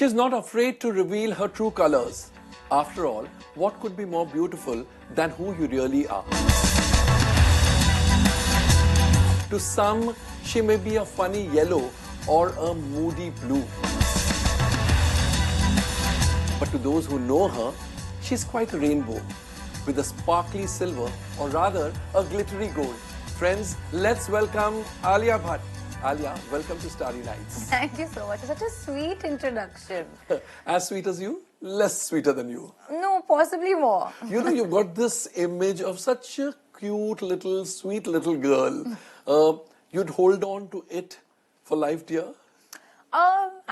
She's not afraid to reveal her true colors. After all, what could be more beautiful than who you really are? To some, she may be a funny yellow or a moody blue. But to those who know her, she's quite a rainbow with a sparkly silver, or rather a glittery gold. Friends, let's welcome Alia Bhatt. Alia, welcome to Starry Nights. Thank you so much. It's such a sweet introduction. As sweet as you, less sweeter than you. No, possibly more. You know, you've got this image of such a cute little, sweet little girl. You'd hold on to it for life, dear?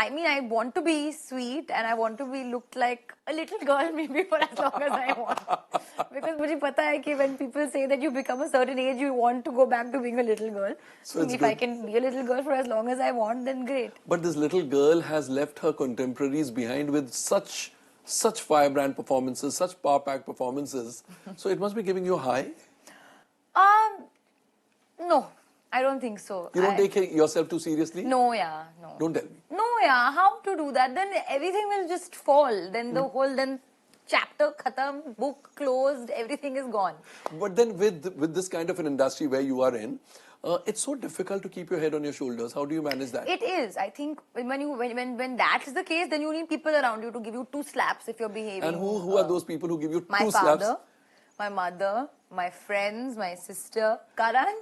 I mean, I want to be sweet and I want to be looked like a little girl maybe for as long as I want. Because मुझे पता है कि when people say that you become a certain age, you want to go back to being a little girl. So if I can be a little girl for as long as I want, then great. But this little girl has left her contemporaries behind with such firebrand performances, such power-packed performances. So it must be giving you a high? No. I don't think so. You don't take yourself too seriously? No, yeah, no. Don't tell me. No, yeah, how to do that? Then everything will just fall. Then the whole, chapter khatam, book closed, everything is gone. But then with this kind of an industry where you are in, it's so difficult to keep your head on your shoulders. How do you manage that? It is. I think when that's the case, then you need people around you to give you 2 slaps if you're behaving. And who are those people who give you 2 slaps? My father, my mother, my friends, my sister, Karan.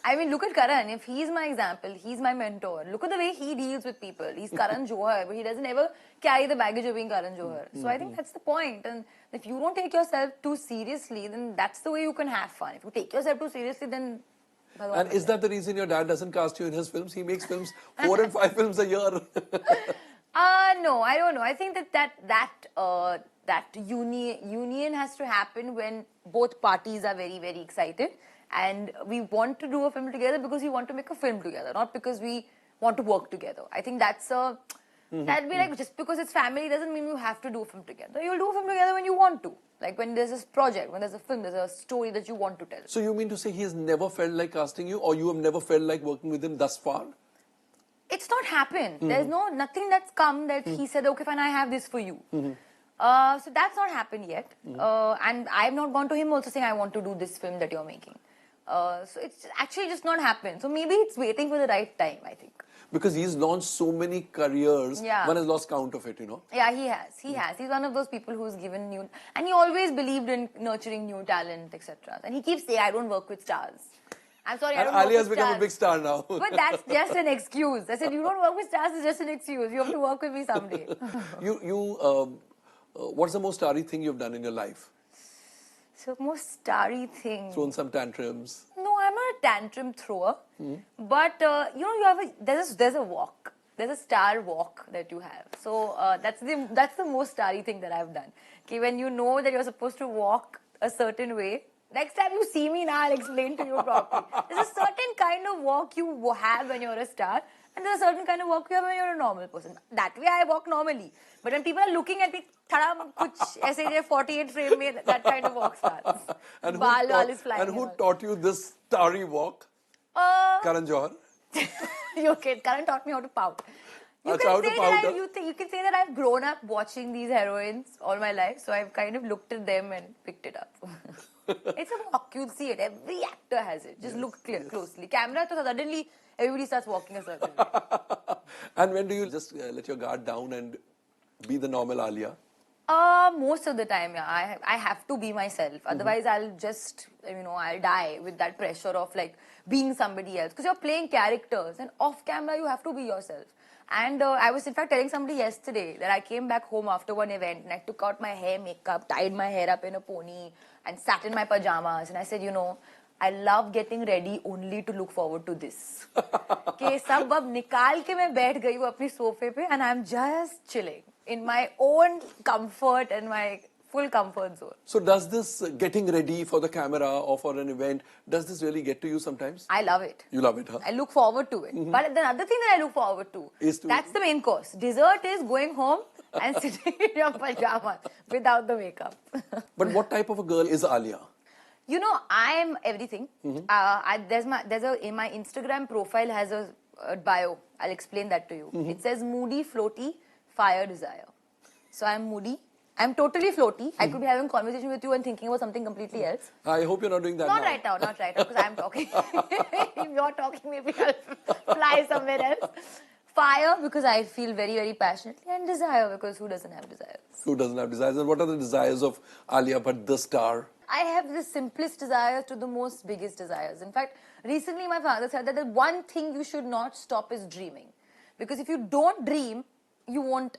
I mean, look at Karan. If he's my example, he's my mentor. Look at the way he deals with people. He's Karan Johar, but he doesn't ever carry the baggage of being Karan Johar. So I think that's the point. And if you don't take yourself too seriously, then that's the way you can have fun. If you take yourself too seriously, then... And is that the reason your dad doesn't cast you in his films? He makes films, 4 and 5 films a year. No, I don't know. I think that union has to happen when both parties are very, very excited. And we want to do a film together because we want to make a film together, not because we want to work together. I think that's that'd be like, just because it's family doesn't mean you have to do a film together. You'll do a film together when you want to. Like when there's this project, when there's a film, there's a story that you want to tell. So you mean to say he has never felt like casting you, or you have never felt like working with him thus far? It's not happened. There's nothing that's come that he said, okay, fine, I have this for you. So that's not happened yet. And I've not gone to him also saying, I want to do this film that you're making. So it's actually just not happened. So maybe it's waiting for the right time, I think. Because he's launched so many careers, one has lost count of it, you know. Yeah, he has. He has. He's one of those people who's given new... And he always believed in nurturing new talent, etc. And he keeps saying, I don't work with stars. I'm sorry, I don't work with stars. Alia's become a big star now. But that's just an excuse. I said, you don't work with stars, it's just an excuse. You have to work with me someday. What's the most starry thing you've done in your life? So, most starry thing. Thrown some tantrums. No, I'm not a tantrum thrower. But, you know, there's a walk. There's a star walk that you have. So, that's the most starry thing that I've done. Okay, when you know that you're supposed to walk a certain way, next time you see me now, I'll explain to you properly. There's a certain kind of walk you have when you're a star. And there's a certain kind of walk you have when you're a normal person. That way I walk normally. But when people are looking at me, kuch aise 48 frame mein, that kind of walk starts. And who taught you this starry walk? Karan Johar? Okay, Karan taught me how to pout. You can say that I've grown up watching these heroines all my life. So I've kind of looked at them and picked it up. It's a walk. You'll see it. Every actor has it. Just look closely. Camera, so suddenly everybody starts walking a certain way. And when do you just let your guard down and be the normal Alia? Most of the time, yeah. I have to be myself. Otherwise, I'll just, I'll die with that pressure of like being somebody else. Because you're playing characters and off camera, you have to be yourself. And I was in fact telling somebody yesterday that I came back home after one event and I took out my hair makeup, tied my hair up in a pony and sat in my pajamas. And I said, I love getting ready only to look forward to this. Okay, sab ab nikal ke main baith gayi hu apni sofa pe and I'm just chilling in my own comfort and my full comfort zone. So does this getting ready for the camera or for an event, does this really get to you sometimes? I love it. You love it, huh? I look forward to it. But the other thing that I look forward to, that's the main course. Dessert is going home and sitting in your pajamas without the makeup. But what type of a girl is Alia? I'm everything. In my Instagram profile has a bio. I'll explain that to you. It says moody, floaty, fire desire. So I'm moody. I'm totally floaty. I could be having a conversation with you and thinking about something completely else. I hope you're not doing that Not now. right now, not right now, because I'm talking. If you're talking, maybe I'll fly somewhere else. Fire, because I feel very, very passionately, and desire, because who doesn't have desires? Who doesn't have desires? And what are the desires of Alia Bhatt, the star? I have the simplest desires to the most biggest desires. In fact, recently my father said that the one thing you should not stop is dreaming. Because if you don't dream, you won't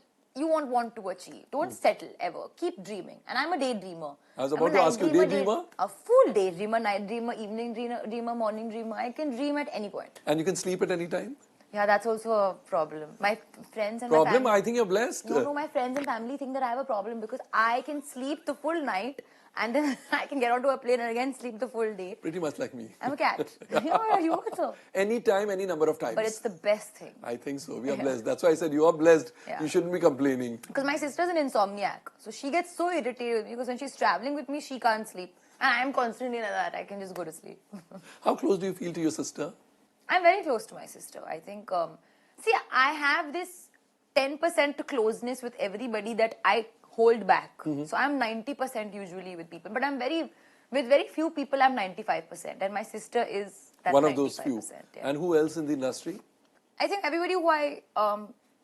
want to achieve. Don't settle ever. Keep dreaming. And I'm a daydreamer. I was about to ask you, daydreamer? A full daydreamer, night dreamer, evening dreamer, morning dreamer. I can dream at any point. And you can sleep at any time? Yeah, that's also a problem. My friends and Problem? my family... I think you're blessed. No, my friends and family think that I have a problem because I can sleep the full night and then I can get onto a plane and again sleep the full day. Pretty much like me. I'm a cat. Yeah, you also. Any time, any number of times. But it's the best thing. I think so. We are blessed. That's why I said you are blessed. Yeah. You shouldn't be complaining. Because my sister's an insomniac. So she gets so irritated with me because when she's traveling with me, she can't sleep. And I'm constantly like that. I can just go to sleep. How close do you feel to your sister? I'm very close to my sister. I think... see, I have this 10% closeness with everybody that I hold back. So I'm 90% usually with people. But with very few people, I'm 95%. And my sister is that One 95%. of those few. Yeah. And who else in the industry? I think everybody who I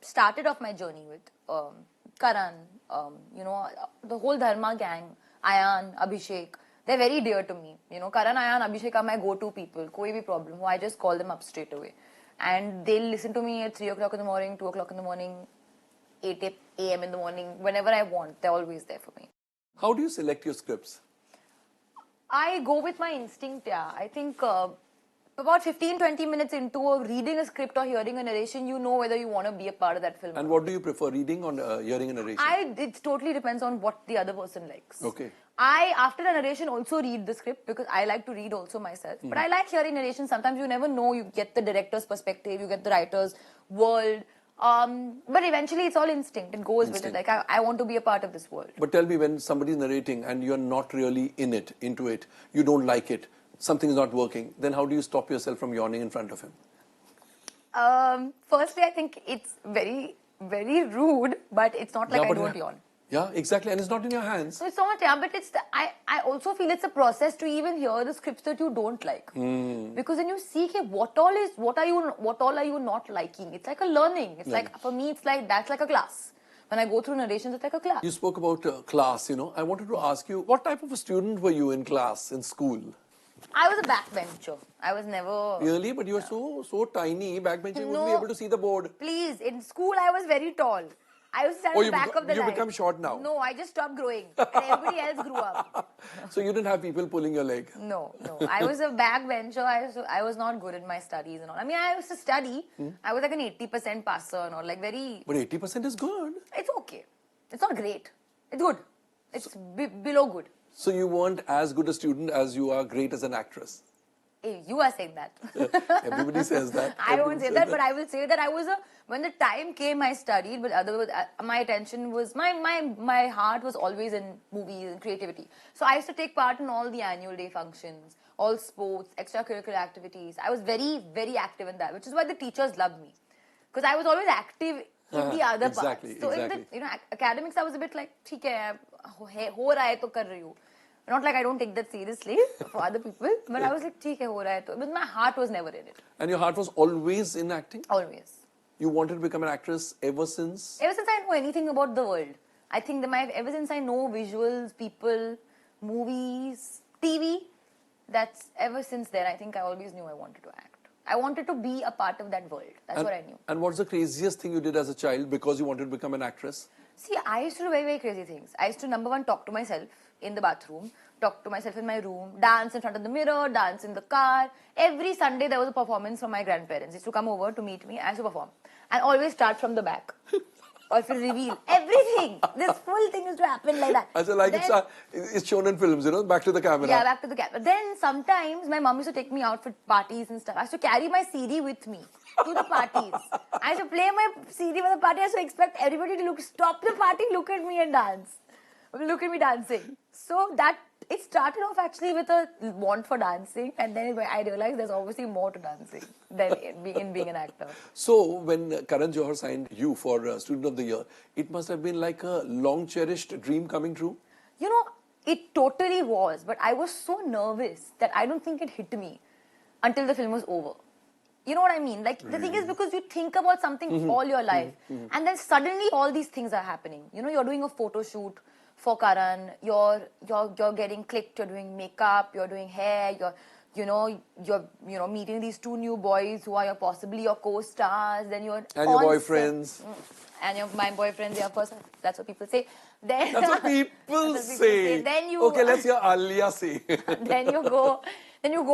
started off my journey with, Karan, the whole Dharma gang, Ayan, Abhishek, they're very dear to me. Karan, Ayan, Abhishek are my go-to people. Koi bhi problem ho, I just call them up straight away. And they'll listen to me at 3 o'clock in the morning, 2 o'clock in the morning, 8 a.m. in the morning, whenever I want. They're always there for me. How do you select your scripts? I go with my instinct, yeah. I think about 15-20 minutes into reading a script or hearing a narration, you know whether you want to be a part of that film. And what do you prefer, reading or hearing a narration? It totally depends on what the other person likes. Okay. I, after the narration, also read the script because I like to read also myself. But I like hearing narration. Sometimes you never know. You get the director's perspective, you get the writer's world. But eventually it's all instinct. It goes with it. Like, I want to be a part of this world. But tell me, when somebody's narrating and you're not really into it, you don't like it, something is not working, then how do you stop yourself from yawning in front of him? Firstly, I think it's very, very rude, but it's not like I don't yawn. Yeah, exactly. And it's not in your hands. So it's not, yeah, but I also feel it's a process to even hear the scripts that you don't like. Because then you see, okay, what all are you not liking? It's like a learning. It's like, for me, that's like a class. When I go through narrations, it's like a class. You spoke about class, I wanted to ask you, what type of a student were you in class, in school? I was a backbencher. I was never... Really? But you were so tiny, backbencher, you wouldn't be able to see the board. Please, in school I was very tall. I was at the back of the line. You become short now? No, I just stopped growing. And everybody else grew up. So you didn't have people pulling your leg? No. I was a backbencher. I was not good at my studies and all. I mean, I used to study. I was like an 80% passer and all. Like very... But 80% is good. It's okay. It's not great. It's good. It's below good. So you weren't as good a student as you are great as an actress? Hey, you are saying that. Everybody says that. I won't say that, but I will say that I was when the time came, I studied, but my attention was, my heart was always in movies and creativity. So I used to take part in all the annual day functions, all sports, extracurricular activities. I was very, very active in that, which is why the teachers loved me. Because I was always active in the other parts. So in the academics, I was a bit like, ठीक है, हो रहा है तो कर रही हूँ. Not like I don't take that seriously for other people, but I was like, ठीक है, हो रहा है तो. But my heart was never in it. And your heart was always in acting? Always. You wanted to become an actress ever since? Ever since I know anything about the world. I think that ever since I know visuals, people, movies, TV, ever since then, I think I always knew I wanted to act. I wanted to be a part of that world. That's what I knew. And what's the craziest thing you did as a child because you wanted to become an actress? See, I used to do very, very crazy things. I used to, number one, talk to myself in the bathroom, talk to myself in my room, dance in front of the mirror, dance in the car. Every Sunday, there was a performance from my grandparents. They used to come over to meet me. I used to perform. And always start from the back. Or if you reveal everything, this full thing used to happen like that. So like it's shown in films, back to the camera. Yeah, back to the camera. Then sometimes my mom used to take me out for parties and stuff. I used to carry my CD with me to the parties. I used to play my CD for the party. I used to expect everybody to stop the party, look at me and dance. Look at me dancing. So that It started off actually with a want for dancing, and then I realized there's obviously more to dancing than in being an actor. So when Karan Johar signed you for Student of the Year, it must have been like a long cherished dream coming true. You know, it totally was, but I was so nervous that I don't think it hit me until the film was over. You know what I mean? Like, the thing is, because you think about something all your life, and then suddenly all these things are happening. You know, you're doing a photo shoot for Karan, you're getting clicked, you're doing makeup, you're doing hair, you're meeting these two new boys who are possibly your co-stars, then you're And your on boyfriends. set. And my boyfriends, yeah, first, that's what people say. Then, That's what people that's what say. Then you, Okay, let's hear Alia say. then you go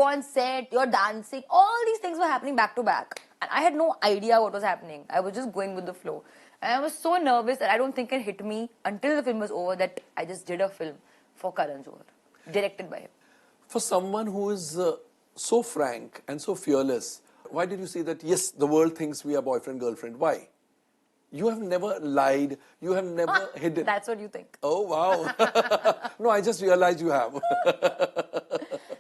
on set, you're dancing. All these things were happening back to back. And I had no idea what was happening. I was just going with the flow. And I was so nervous that I don't think it hit me until the film was over that I just did a film for Karan Johar, directed by him. For someone who is so frank and so fearless, why did you say that, yes, the world thinks we are boyfriend, girlfriend? Why? You have never lied. You have never hidden. That's what you think. Oh, wow. No, I just realized you have.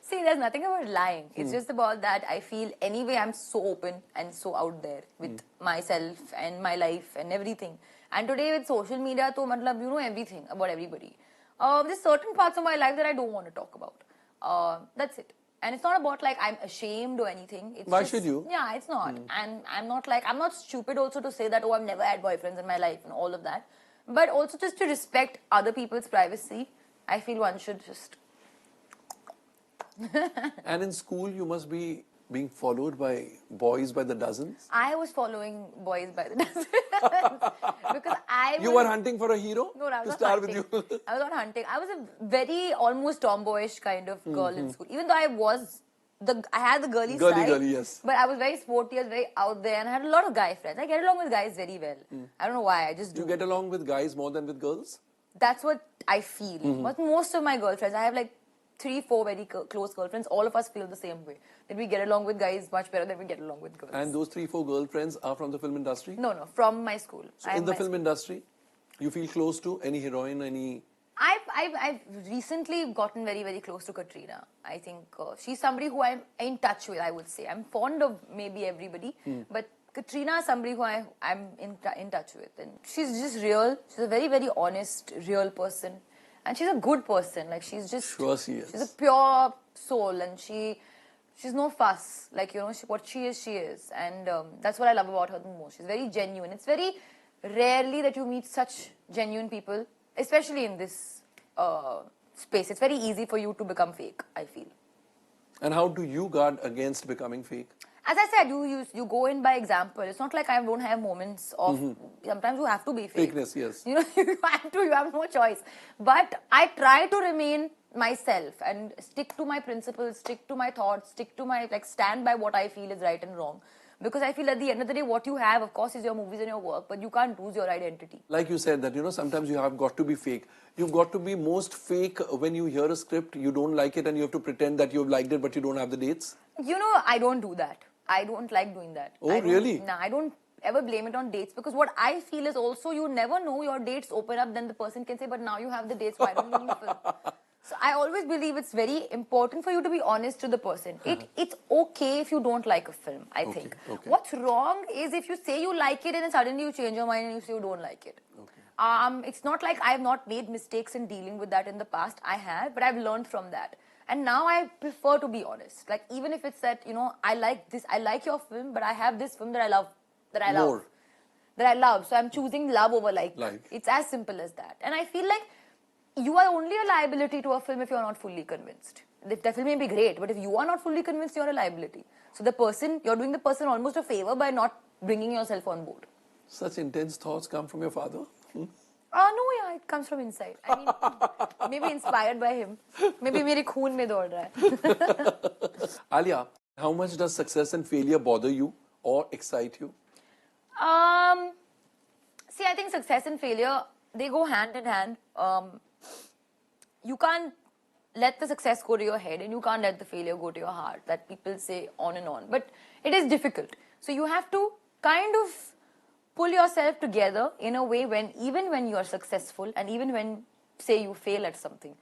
See, there's nothing about lying. It's just about that I feel anyway I'm so open and so out there with myself and my life and everything. And today with social media, you know everything about everybody. There's certain parts of my life that I don't want to talk about. That's it. And it's not about like I'm ashamed or anything. It's Why just, should you? Yeah, it's not. And I'm not stupid also to say that, oh, I've never had boyfriends in my life and all of that. But also just to respect other people's privacy, I feel one should just... And in school, you must be being followed by boys by the dozens? I was following boys by the dozens. Because You were hunting for a hero No, I was to not star hunting. with you? I was not hunting. I was a very almost tomboyish kind of girl in school. Even though I had the girly side. Girly, yes. But I was very sporty, I was very out there, and I had a lot of guy friends. I get along with guys very well. I don't know why, I just do. You get along with guys more than with girls? That's what I feel. But most of my girlfriends, I have like 3-4 very close girlfriends. All of us feel the same way. That we get along with guys much better than we get along with girls. And those 3-4 girlfriends are from the film industry? No, from my school. So in the film industry, you feel close to any heroine, any... I've recently gotten very, very close to Katrina. I think she's somebody who I'm in touch with, I would say. I'm fond of maybe everybody, but Katrina is somebody who I'm in touch with. And she's just real. She's a very, very honest, real person. And she's a good person. Like, she's just... Sure she is. She's a pure soul, and she's no fuss. Like, you know, what she is. And that's what I love about her the most. She's very genuine. It's very rarely that you meet such genuine people, especially in this space. It's very easy for you to become fake, I feel. And how do you guard against becoming fake? As I said, you go in by example. It's not like I don't have moments of... Sometimes you have to be fake. Fakeness, yes. You know, you have no choice. But I try to remain myself and stick to my principles, stick to my thoughts, stick to my... stand by what I feel is right and wrong. Because I feel at the end of the day, what you have, of course, is your movies and your work, but you can't lose your identity. Like you said that, sometimes you have got to be fake. You've got to be most fake when you hear a script, you don't like it and you have to pretend that you've liked it, but you don't have the dates. I don't do that. I don't like doing that. Oh, really? Nah, I don't ever blame it on dates, because what I feel is also you never know, your dates open up, then the person can say, but now you have the dates, why don't you do film? So I always believe it's very important for you to be honest to the person. It's okay if you don't like a film, I think. Okay. What's wrong is if you say you like it and then suddenly you change your mind and you say you don't like it. Okay. It's not like I have not made mistakes in dealing with that in the past. I have, but I've learned from that. And now I prefer to be honest. Like, even if it's that, I like this, I like your film, but I have this film that I love. So I'm choosing love over like. It's as simple as that. And I feel like you are only a liability to a film if you're not fully convinced. The film may be great, but if you are not fully convinced, you're a liability. So you're doing the person almost a favor by not bringing yourself on board. Such intense thoughts come from your father? No, it comes from inside. I mean, maybe inspired by him. Maybe mere khoon mein dod raha hai. Alia, how much does success and failure bother you or excite you? See, I think success and failure, they go hand in hand. You can't let the success go to your head and you can't let the failure go to your heart. That people say on and on. But it is difficult. So you have to kind of pull yourself together in a way even when you are successful and even when, say, you fail at something.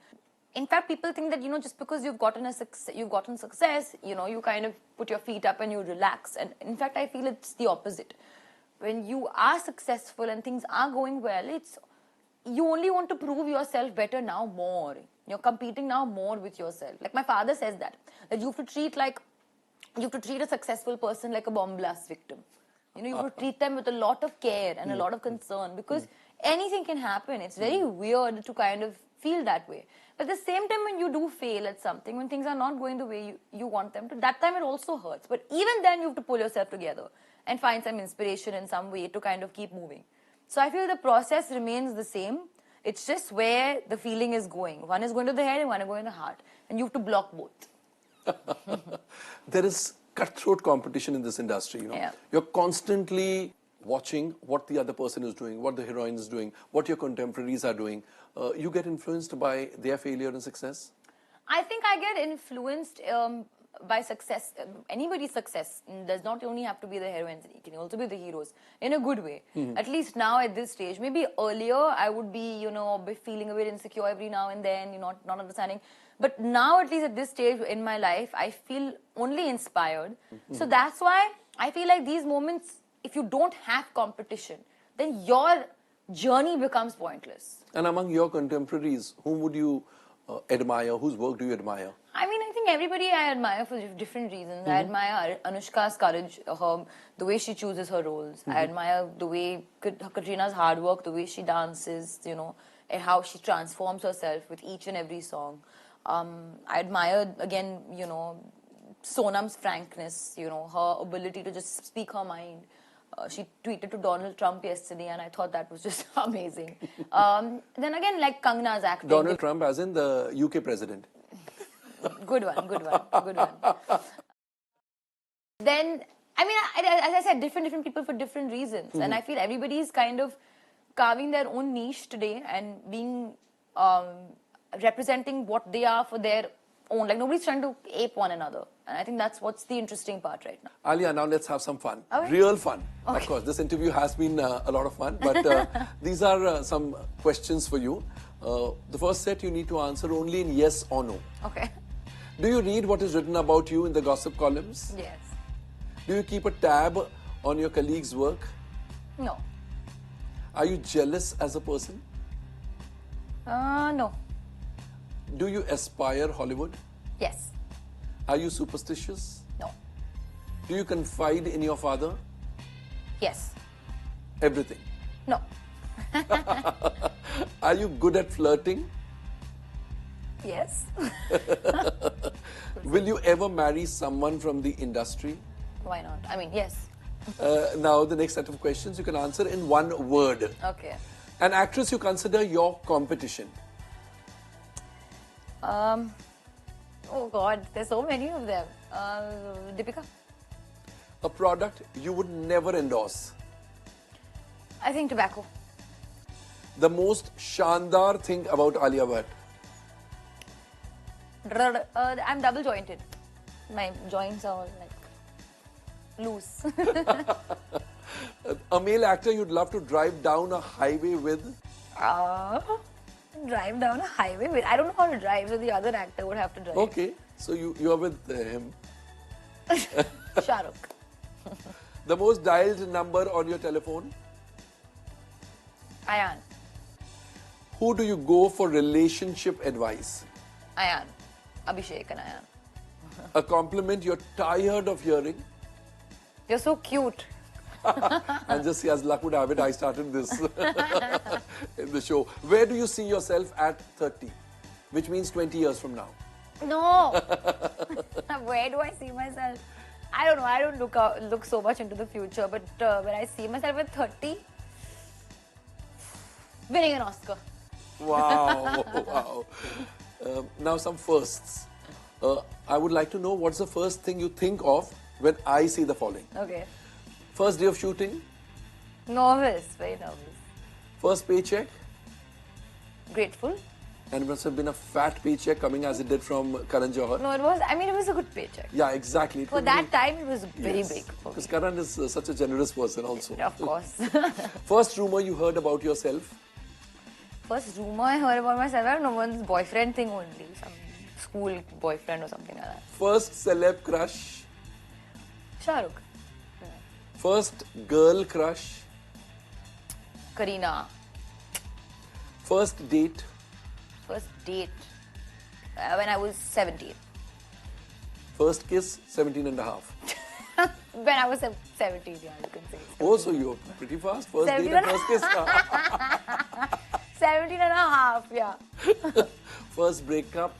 in fact, people think that, just because you've gotten success, you kind of put your feet up and you relax. And in fact, I feel it's the opposite. When you are successful and things are going well, you only want to prove yourself better now more. You're competing now more with yourself. Like my father says that you have to treat a successful person like a bomb blast victim. You have to treat them with a lot of care and a lot of concern, because anything can happen. It's very weird to kind of feel that way. But at the same time, when you do fail at something, when things are not going the way you want them to, that time it also hurts. But even then, you have to pull yourself together and find some inspiration in some way to kind of keep moving. So I feel the process remains the same. It's just where the feeling is going. One is going to the head and one is going to the heart. And you have to block both. There is cutthroat competition in this industry, Yeah. You're constantly watching what the other person is doing, what the heroine is doing, what your contemporaries are doing. You get influenced by their failure and success? I think I get influenced by success. Anybody's success does not only have to be the heroines, it can also be the heroes in a good way. At least now at this stage. Maybe earlier I would be, feeling a bit insecure every now and then, not understanding. But now, at least at this stage in my life, I feel only inspired. So that's why I feel like these moments, if you don't have competition, then your journey becomes pointless. And among your contemporaries, whom would you admire? Whose work do you admire? I mean, I think everybody I admire for different reasons. I admire Anushka's courage, the way she chooses her roles. I admire the way Katrina's hard work, the way she dances, and how she transforms herself with each and every song. I admire, again, Sonam's frankness, her ability to just speak her mind. She tweeted to Donald Trump yesterday, and I thought that was just amazing. Then again, like Kangana's acting. Donald Trump, as in the UK president. Good one. Then, I mean, as I said, different people for different reasons. And I feel everybody's kind of carving their own niche today and being representing what they are for their own. Like, nobody's trying to ape one another. And I think that's what's the interesting part right now. Alia, now let's have some fun. Okay. Real fun. Okay. Of course, this interview has been a lot of fun. But these are some questions for you. The first set you need to answer only in yes or no. Okay. Do you read what is written about you in the gossip columns? Yes. Do you keep a tab on your colleagues' work? No. Are you jealous as a person? No. Do you aspire Hollywood? Yes. Are you superstitious? No. Do you confide in your father? Yes. Everything. No. Are you good at flirting? Yes. Will you ever marry someone from the industry? Why not? I mean, yes. Now, the next set of questions you can answer in one word. Okay. An actress you consider your competition? Oh God, there's so many of them. Deepika? A product you would never endorse? I think tobacco. The most shandar thing about Alia Bhatt? I'm double jointed. My joints are all like loose. A male actor you'd love to drive down a highway with? Drive down a highway with. I don't know how to drive, so the other actor would have to drive. Okay, so you're with him. Shah Rukh. The most dialed number on your telephone? Ayan. Who do you go for relationship advice? Ayan. Abhishek and Ayan. A compliment you're tired of hearing? You're so cute. And just as luck would have it, I started this in the show. Where do you see yourself at 30? Which means 20 years from now. No. Where do I see myself? I don't know. I don't look so much into the future. But when I see myself at 30, winning an Oscar. Wow. Wow. Now some firsts. I would like to know what's the first thing you think of when I see the following. Okay. First day of shooting? Nervous. Very nervous. First paycheck? Grateful. And it must have been a fat paycheck coming as it did from Karan Johar. No, it was. I mean, it was a good paycheck. Yeah, exactly. For that time, it was very big. Because Karan is such a generous person also. Of course. First rumor you heard about yourself? first rumor I heard about myself, I don't know, one's boyfriend thing only. Some school boyfriend or something like that. First celeb crush. Shah Rukh. First girl crush. Kareena. First date. First date. When I was 17. First kiss, 17 and a half. When I was 17, yeah, you can say. Oh, so you're pretty fast. First date 17 and first kiss. 17 and a half, yeah. First breakup.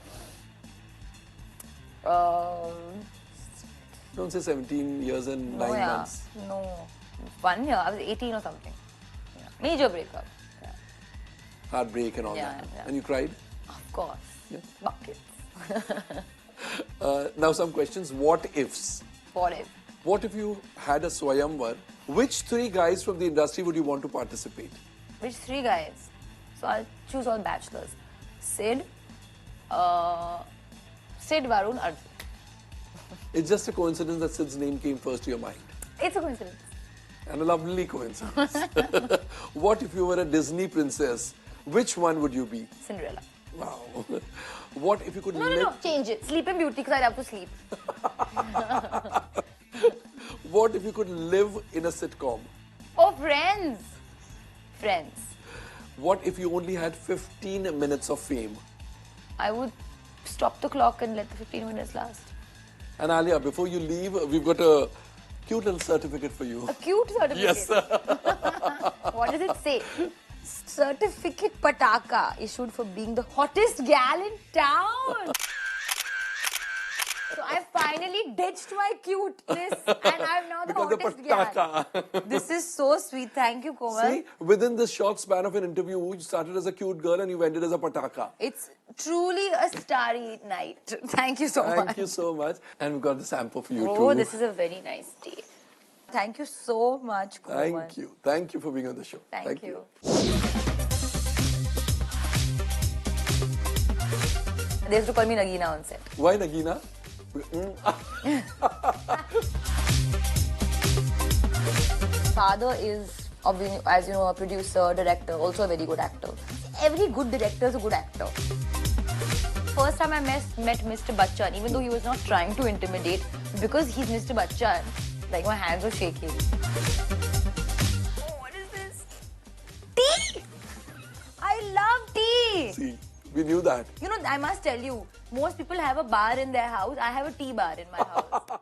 Don't say 17 years and 9 months. No. 1 year. I was 18 or something. Yeah. Major breakup. Yeah. Heartbreak and all Yeah, that. yeah. And you cried? Of course. Yeah. Buckets. Now some questions. What ifs? What if? What if you had a Swayamvar? Which 3 guys from the industry would you want to participate? Which 3 guys? So I'll choose all bachelors. Sid, Varun, Arjun. It's just a coincidence that Sid's name came first to your mind. It's a coincidence. And a lovely coincidence. What if you were a Disney princess? Which one would you be? Cinderella. Wow. What if you could No, change it. Sleeping Beauty because I'd have to sleep. What if you could live in a sitcom? Oh, Friends. Friends. What if you only had 15 minutes of fame? I would stop the clock and let the 15 minutes last. And Alia, before you leave, we've got a cute little certificate for you. A cute certificate? Yes. What does it say? Certificate Pataka issued for being the hottest gal in town. So I finally ditched my cuteness and I'm now the Because hottest the gal. pataka. This is so sweet. Thank you, Komal. See, within this short span of an interview, you started as a cute girl and you ended as a pataka. It's truly a starry night. Thank you so much. Thank you so much. And we've got the sample for you too. Oh, this is a very nice tea. Thank you so much, Komal. Thank you. Thank you for being on the show. Thank you. They used to call me Nagina on set. Why Nagina? Father is, as you know, a producer, director, also a very good actor. Every good director is a good actor. First time I met Mr. Bachchan, even though he was not trying to intimidate, because he's Mr. Bachchan, like my hands were shaking. Oh, what is this? Tea! I love tea! See, we knew that. You know, I must tell you, most people have a bar in their house. I have a tea bar in my house.